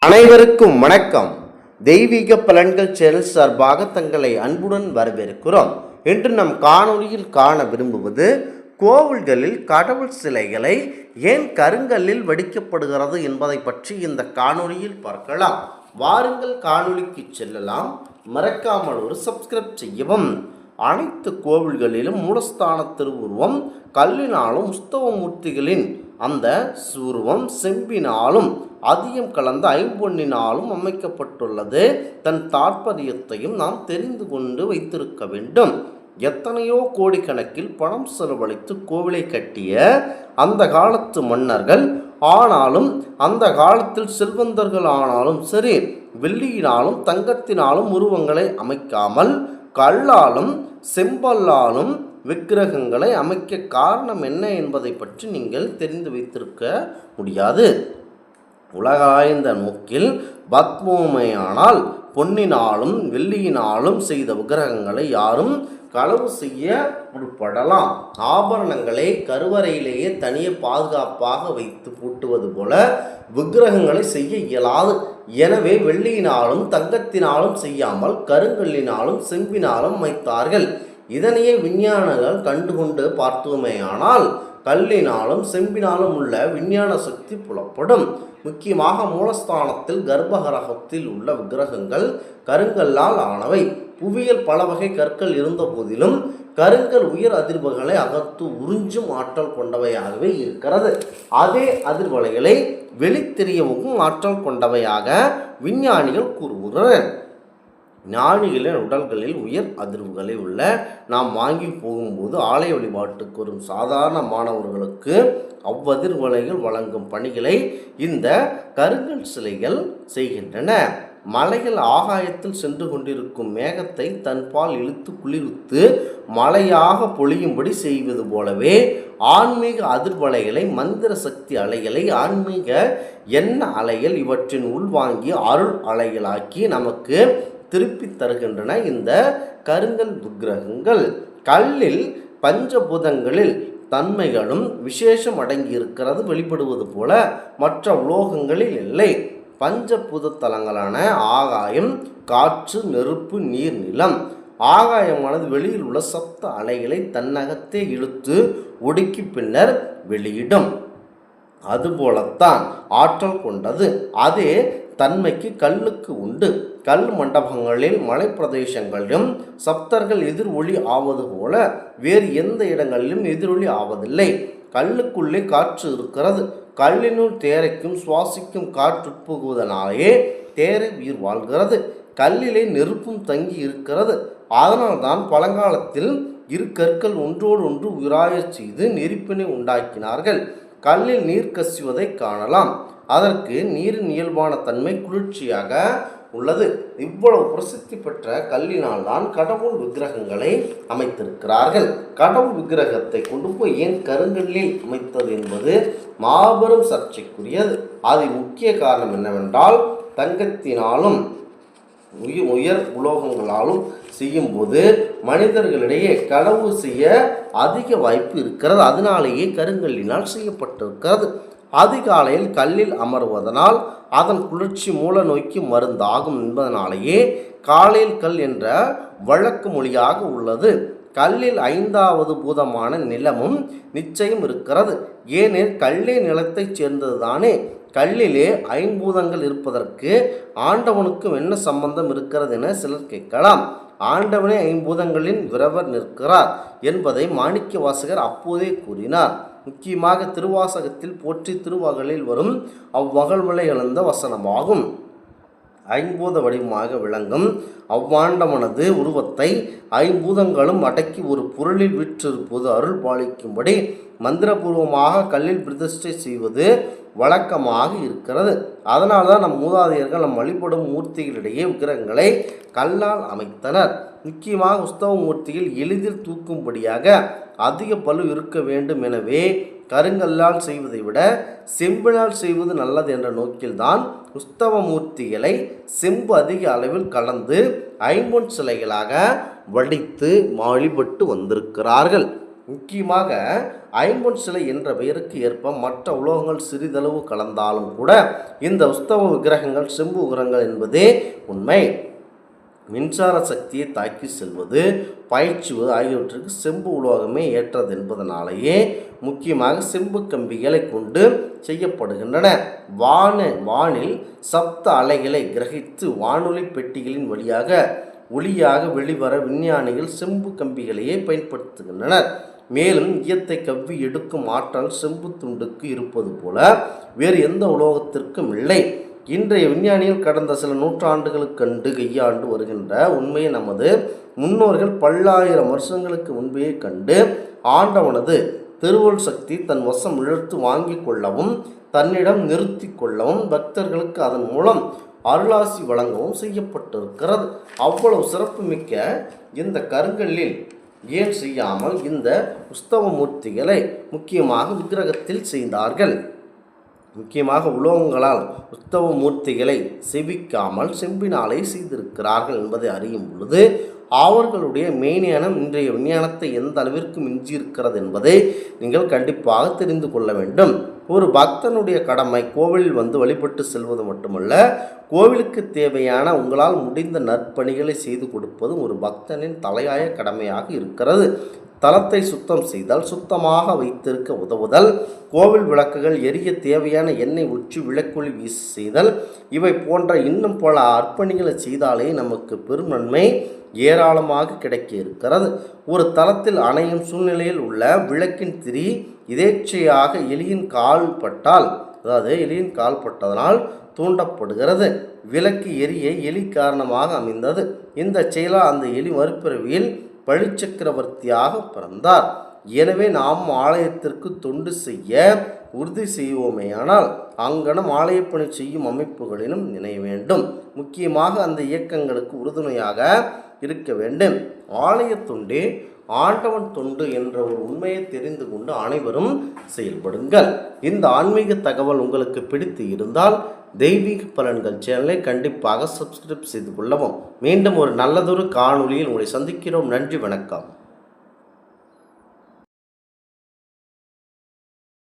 அனைவருக்கும் வணக்கம். தெய்வீக பலன்கள் சேனல் சார்பாக தங்களை அன்புடன் வரவேற்கிறோம். இன்று நம் காணொளியில் காண விரும்புவது கோவில்களில் கடவுள் சிலைகளை ஏன் கருங்கல்லில் வடிக்கப்படுகிறது என்பதை பற்றி இந்த காணொளியில் பார்க்கலாம். வாருங்கள் காணொளிக்கு செல்லலாம். மறக்காமல் ஒரு சப்ஸ்கிரைப் செய்யவும். அனைத்து கோவில்களிலும் மூலஸ்தான திருவுருவம் கல்லினாலும் உஸ்தவமூர்த்திகளின் அந்த உருவம் செம்பினாலும் அதிகம் கலந்த ஐம்பொன்னினாலும் அமைக்கப்பட்டுள்ளது. தன் தாற்பயத்தையும் நாம் தெரிந்து கொண்டு வைத்திருக்க வேண்டும். எத்தனையோ கோடிக்கணக்கில் பணம் செலவழித்து கோவிலை கட்டிய அந்த காலத்து மன்னர்கள் ஆனாலும், அந்த காலத்தில் செல்வந்தர்கள் ஆனாலும் சரி, வெள்ளியினாலும் தங்கத்தினாலும் உருவங்களை அமைக்காமல் கல்லாலும் செம்பல்லாலும் விக்கிரகங்களை அமைக்க காரணம் என்ன என்பதை பற்றி நீங்கள் தெரிந்து வைத்திருக்க முடியாது. உலகாய்ந்த நோக்கில் பத்மோமையானால் பொன்னினாலும் வெள்ளியினாலும் செய்த விக்கிரகங்களை யாரும் களவு செய்ய முற்படலாம். ஆபரணங்களை கருவறையிலேயே தனியே பாதுகாப்பாக வைத்து பூட்டுவது போல விக்கிரகங்களை செய்ய இயலாது. எனவே வெள்ளியினாலும் தங்கத்தினாலும் செய்யாமல் கருங்கல்லினாலும் செம்பினாலும் அமைத்தார்கள். இதனையே விஞ்ஞானிகள் கண்டுகொண்டு பார்த்தோமேயானால் கல்லினாலும் செம்பினாலும் உள்ள விஞ்ஞான சக்தி புலப்படும். முக்கியமாக மூலஸ்தானத்தில் கர்ப்பகிரகத்தில் உள்ள விக்கிரகங்கள் கருங்கல்லால் ஆனவை. புவியில் பல வகை கற்கள் இருந்த போதிலும் கருங்கல் உயர் அதிர்வுகளை அகத்து உறிஞ்சும் ஆற்றல் கொண்டவையாகவே இருக்கிறது. அதே அதிர்வலைகளை வெளித்தெரியவும் ஆற்றல் கொண்டவையாக விஞ்ஞானிகள் கூறுகிறார்கள். ஞானிகளின் உடல்களில் உயர் அதிர்வுகளை உள்ள நாம் வாங்கி போகும்போது ஆலய வழிபாட்டுக்கு வரும் சாதாரண மாணவர்களுக்கு அவ்வதிர்வலைகள் வழங்கும் பணிகளை இந்த கருங்கல் சிலைகள் செய்கின்றன. மலைகள் ஆகாயத்தில் சென்று கொண்டிருக்கும் மேகத்தை தன்பால் இழுத்து குளிர்த்து மழையாக பொழியும்படி செய்வது போலவே ஆன்மீக அதிர்வலைகளை, மந்திர சக்தி அலைகளை, ஆன்மீக எண்ண அலைகள் இவற்றின் உள்வாங்கி அருள் அலைகளாக்கி நமக்கு திருப்பி தருகின்றன இந்த கருங்கல் விக்கிரகங்கள். கல்லில் பஞ்சபூதங்களில் தன்மைகளும் விசேஷம் அடங்கி இருக்கிறது வெளிப்படுவது போல மற்ற உலோகங்களில் இல்லை. பஞ்சபூத தலங்களான ஆகாயம், காற்று, நெருப்பு, நீர், நிலம். ஆகாயமானது வெளியில் உள்ள சப்த அலைகளை தன்னகத்தே இழுத்து ஒடுக்கி பின்னர் வெளியிடும். அதுபோலத்தான் ஆற்றல் கொண்டது. அதே தன்மைக்கு கல்லுக்கு உண்டு. கல் மண்டபங்களில் மலை பிரதேசங்களிலும் சப்தர்கள் எதிர் ஒளி ஆவது போல வேறு எந்த இடங்களிலும் எதிரொலி ஆவதில்லை. கல்லுக்குள்ளே காற்று இருக்கிறது. கல்லினுள் தேரைக்கும் சுவாசிக்கும் காற்று உட்புகுவதனாலேயே தேரை உயிர் வாழ்கிறது. கல்லிலே நெருப்பும் தங்கி இருக்கிறது. அதனால்தான் பழங்காலத்தில் இரு கற்கள் ஒன்றோடு ஒன்று உராயச் செய்து நெருப்பினை உண்டாக்கினார்கள். கல்லில் நீர் கசிவதை காணலாம். அதற்கு நீரின் இயல்பான தன்மை குளிர்ச்சியாக உள்ளது. இவ்வளவு பிரசித்தி பெற்ற கல்லினால் தான் கடவுள் விக்கிரகங்களை அமைத்திருக்கிறார்கள். கடவுள் விக்கிரகத்தை கொண்டு போய் ஏன் கருங்கல்லில் அமைத்தது என்பது மாபெரும் சர்ச்சைக்குரியது. அது முக்கிய காரணம் என்னவென்றால், தங்கத்தினாலும் உயர் உலோகங்களாலும் செய்யும்போது மனிதர்களிடையே களவு செய்ய அதிக வாய்ப்பு இருக்கிறது. அதனாலேயே கருங்கல்லினால் செய்யப்பட்டிருக்கிறது. அதிகாலையில் கல்லில் அமர்வதனால் அதன் குளிர்ச்சி மூல நோய்க்கு மருந்தாகும் என்பதனாலேயே காலையில் கல் என்ற வழக்கு மொழியாக உள்ளது. கல்லில் ஐந்தாவது பூதமான நிலமும் நிச்சயம் இருக்கிறது. ஏனெனில் கல்லே நிலத்தைச் சேர்ந்ததுதானே. கல்லிலே ஐம்பூதங்கள் இருப்பதற்கு ஆண்டவனுக்கும் என்ன சம்பந்தம் இருக்கிறது என சிலர் கேட்கலாம். ஆண்டவனே ஐம்பூதங்களின் விரவர் நிற்கிறார் என்பதை மாணிக்க வாசகர் அப்போதே கூறினார். முக்கியமாக திருவாசகத்தில் போற்றி திருவகலில் வரும் அவ்வகல்மலை எழுந்த வசனமாகும். ஐம்பூத வடிவமாக விளங்கும் அவ்வாண்டவனது உருவத்தை ஐம்பூதங்களும் அடக்கி ஒரு பொருளில் விற்றிருப்பது அருள் பாலிக்கும்படி மந்திரபூர்வமாக கல்லில் பிரதிஷ்டை செய்வது வழக்கமாக இருக்கிறது. அதனால்தான் நம் மூதாதையர்கள் நம் வழிபடும் மூர்த்திகளிடையே விக்கிரகங்களை கல்லால் அமைத்தனர். முக்கியமாக உஸ்தவ மூர்த்திகள் எளிதில் தூக்கும்படியாக அதிக பளு இருக்க வேண்டும். எனவே கருங்கல்லால் செய்வதை விட செம்பினால் செய்வது நல்லது என்ற நோக்கில்தான் உஸ்தவ மூர்த்திகளை செம்பு அதிக அளவில் கலந்து ஐம்பொன் சிலைகளாக வடித்து வழிபட்டு வந்திருக்கிறார்கள். முக்கியமாக ஐம்பொன் சிலை என்ற பெயருக்கு ஏற்ப மற்ற உலோகங்கள் சிறிதளவு கலந்தாலும் கூட இந்த உஸ்தவ விக்கிரகங்கள் செம்பு விக்கிரகங்கள் என்பதே உண்மை. மின்சார சக்தியை தாக்கி செல்வது, பாய்ச்சுவது ஆகியவற்றுக்கு செம்பு உலோகமே ஏற்றது என்பதனாலேயே முக்கியமாக செம்பு கம்பிகளை கொண்டு செய்யப்படுகின்றன. வானில் சப்த அலைகளை கிரகித்து வானொலி பெட்டிகளின் வழியாக ஒளியாக வெளிவர விஞ்ஞானிகள் செம்பு கம்பிகளையே பயன்படுத்துகின்றனர். மேலும் ஈயத்தை கவ்வி எடுக்கும் ஆற்றல் செம்பு துண்டுக்கு இருப்பது போல வேறு எந்த உலோகத்திற்கும் இல்லை. இன்றைய விஞ்ஞானிகள் கடந்த சில நூற்றாண்டுகளுக்கண்டு கையாண்டு வருகின்ற உண்மையை நமது முன்னோர்கள் பல்லாயிரம் வருஷங்களுக்கு முன்பே கண்டு ஆண்டவனது திருவருள் சக்தி தன் வசம் இழுத்து வாங்கி கொள்ளவும் தன்னிடம் நிறுத்தி கொள்ளவும் பக்தர்களுக்கு அதன் மூலம் அருளாசி வழங்கவும் செய்யப்பட்டிருக்கிறது. அவ்வளவு சிறப்புமிக்க இந்த கருங்கல்லில் ஏன் செய்யாமல் இந்த உஸ்தவ மூர்த்திகளை முக்கியமாக விக்கிரகத்தில் செய்தார்கள்? முக்கியமாக உலோகங்களால் உஸ்தவ மூர்த்திகளை செவிக்காமல் செம்பினாலே செய்திருக்கிறார்கள் என்பதை அறியும் பொழுது அவர்களுடைய மெய்ஞானம் இன்றைய விஞ்ஞானத்தை எந்த அளவிற்கு மிஞ்சியிருக்கிறது என்பதை நீங்கள் கண்டிப்பாக தெரிந்து கொள்ள வேண்டும். ஒரு பக்தனுடைய கடமை கோவிலில் வந்து வழிபட்டு செல்வது மட்டுமல்ல, கோவிலுக்கு தேவையான உங்களால் முடிந்த நற்பணிகளை செய்து கொடுப்பதும் ஒரு பக்தனின் தலையாய கடமையாக இருக்கிறது. தலத்தை சுத்தம் செய்தால் சுத்தமாக வைத்திருக்க உதவுதல், கோவில் விளக்குகள் எரிய தேவையான எண்ணெய் ஊற்றி விளக்கொளி வீசி செய்தல், இவை போன்ற இன்னும் பல அர்ப்பணிகளை செய்தாலே நமக்கு பெரும் நன்மை ஏராளமாக கிடைக்க இருக்கிறது. ஒரு தலத்தில் அணையும் சூழ்நிலையில் உள்ள விளக்கின் திரி இதேச்சையாக எலியின் கால் பட்டதனால் தூண்டப்படுகிறது. விளக்கு எரிய எலி காரணமாக அமைந்தது. இந்த செயலால் அந்த எலி மறுபிறவியில் பழிச்சக்கரவர்த்தியாக பிறந்தார். எனவே நாம் ஆலயத்திற்கு தொண்டு செய்ய உறுதி செய்வோமேயானால் அங்கனம் ஆலயப்பணி செய்யும் அமைப்புகளிலும் நினைய வேண்டும். முக்கியமாக அந்த இயக்கங்களுக்கு உறுதுணையாக இருக்க வேண்டும். ஆலய தொண்டே ஆண்டவன் தொண்டு என்ற ஒரு உண்மையை தெரிந்து கொண்டு அனைவரும் செயல்படுங்கள். இந்த ஆன்மீக தகவல் உங்களுக்கு பிடித்து இருந்தால் தெய்வீக பலன்கள் சேனலை கண்டிப்பாக சப்ஸ்கிரைப் செய்து கொள்ளவும். மீண்டும் ஒரு நல்லதொரு காணொளியில் உங்களை சந்திக்கிறோம். நன்றி, வணக்கம்.